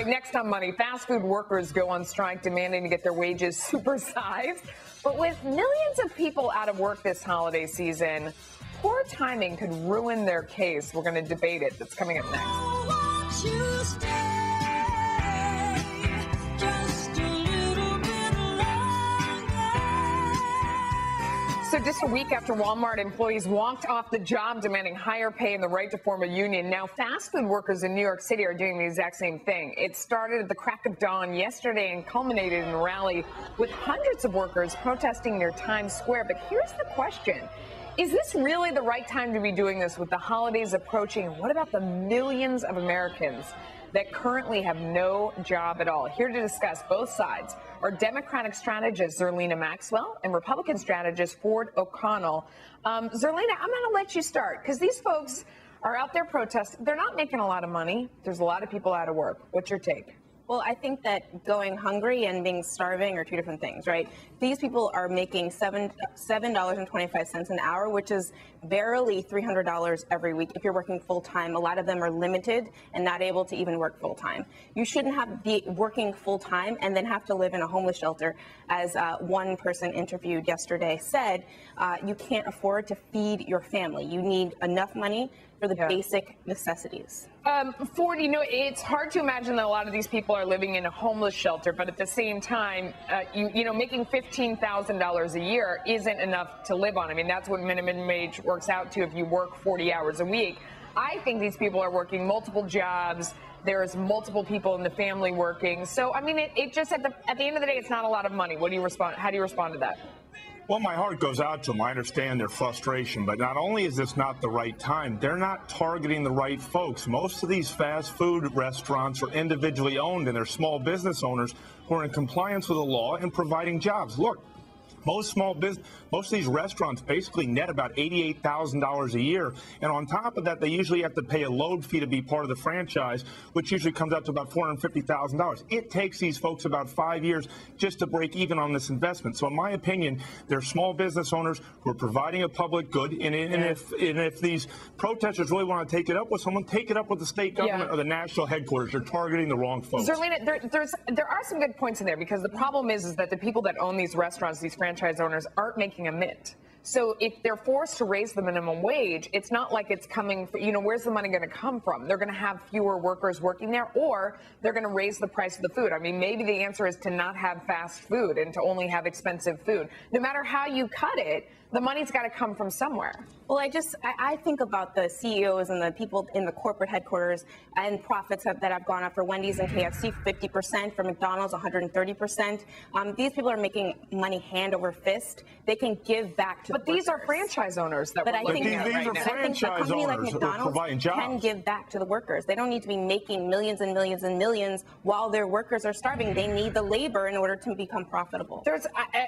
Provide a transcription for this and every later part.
right, next on Money, fast food workers go on strike demanding to get their wages supersized. But with millions of people out of work this holiday season, poor timing could ruin their case. We're going to debate it. That's coming up next. So just a week after Walmart employees walked off the job demanding higher pay and the right to form a union, now fast food workers in New York City are doing the exact same thing. It started at the crack of dawn yesterday and culminated in a rally with hundreds of workers protesting near Times Square. But here's the question. Is this really the right time to be doing this with the holidays approaching? What about the millions of Americans that currently have no job at all? Here to discuss both sides are Democratic strategist Zerlina Maxwell and Republican strategist Ford O'Connell. Zerlina, I'm going to let you start because these folks are out there protesting. They're not making a lot of money. There's a lot of people out of work. What's your take? Well, I think that going hungry and being starving are two different things, right? These people are making $7.25 an hour, which is barely $300 every week if you're working full time. A lot of them are limited and not able to even work full time. You shouldn't be working full time and then have to live in a homeless shelter. As one person interviewed yesterday said, you can't afford to feed your family. You need enough money for the basic necessities. Ford, you know, it's hard to imagine that a lot of these people are living in a homeless shelter, but at the same time, you know, making $15,000 a year isn't enough to live on. I mean, that's what minimum wage works out to if you work 40 hours a week. I think these people are working multiple jobs. There's multiple people in the family working. So, I mean, it just at the end of the day, it's not a lot of money. What do you respond? How do you respond to that? Well, my heart goes out to them. I understand their frustration, but not only is this not the right time, they're not targeting the right folks. Most of these fast food restaurants are individually owned, and they're small business owners who are in compliance with the law and providing jobs. Look, most of these restaurants basically net about $88,000 a year. And on top of that, they usually have to pay a load fee to be part of the franchise, which usually comes out to about $450,000. It takes these folks about 5 years just to break even on this investment. So in my opinion, they're small business owners who are providing a public good. And if these protesters really want to take it up with someone, take it up with the state government or the national headquarters. They're targeting the wrong folks. Zerlina, there are some good points in there, because the problem is that the people that own these restaurants, these franchise owners, aren't making a mint. So if they're forced to raise the minimum wage, it's not like it's coming, you know, where's the money going to come from? They're going to have fewer workers working there, or they're going to raise the price of the food. I mean, maybe the answer is to not have fast food and to only have expensive food. No matter how you cut it, the money's got to come from somewhere. Well, I think about the CEOs and the people in the corporate headquarters and profits that have gone up for Wendy's and KFC 50%, for McDonald's 130%. These people are making money hand over fist. They can give back to But these are franchise owners that we're looking at right now. These are franchise owners who are providing jobs. Can give back to the workers. They don't need to be making millions and millions and millions while their workers are starving. They need the labor in order to become profitable.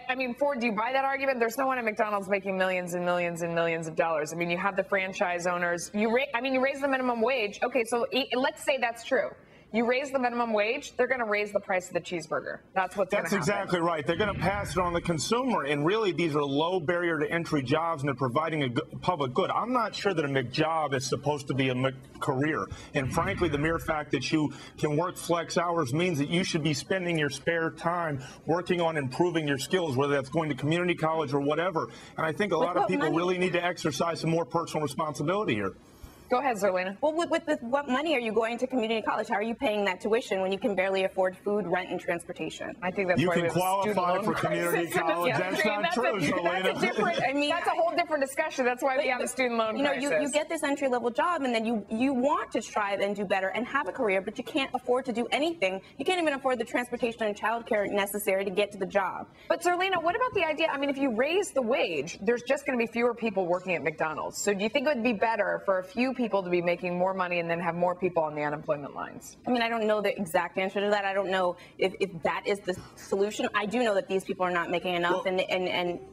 I mean, Ford, do you buy that argument? There's no one at McDonald's making millions and millions and millions of dollars. I mean, you have the franchise owners. You raise the minimum wage. Okay, so let's say that's true. You raise the minimum wage, they're going to raise the price of the cheeseburger. That's what's going to happen. That's exactly right. They're going to pass it on the consumer. And really, these are low barrier to entry jobs, and they're providing a public good. I'm not sure that a McJob is supposed to be a career. And frankly, the mere fact that you can work flex hours means that you should be spending your spare time working on improving your skills, whether that's going to community college or whatever. And I think a lot of people really need to exercise some more personal responsibility here. Go ahead, Zerlina. Well, with what money are you going to community college? How are you paying that tuition when you can barely afford food, rent, and transportation? I think that's you why can qualify for community college. That's not true, Zerlina. That's a whole different discussion. That's why we have a student loan crisis. You know, you get this entry-level job, and then you want to strive and do better and have a career, but you can't afford to do anything. You can't even afford the transportation and childcare necessary to get to the job. But Zerlina, what about the idea? I mean, if you raise the wage, there's just going to be fewer people working at McDonald's. So do you think it would be better for a few people to be making more money and then have more people on the unemployment lines? I mean, I don't know the exact answer to that. I don't know if that is the solution. I do know that these people are not making enough, and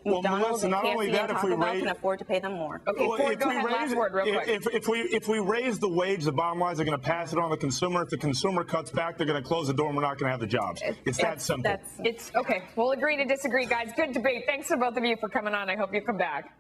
McDonald's and KFC and Taco Bell can afford to pay them more. Okay, Ford, go ahead, last word real quick. If we raise the wage, the bottom line is they're going to pass it on the consumer. If the consumer cuts back, they're going to close the door and we're not going to have the jobs. It's that simple. It's okay. We'll agree to disagree, guys. Good debate. Thanks to both of you for coming on. I hope you come back.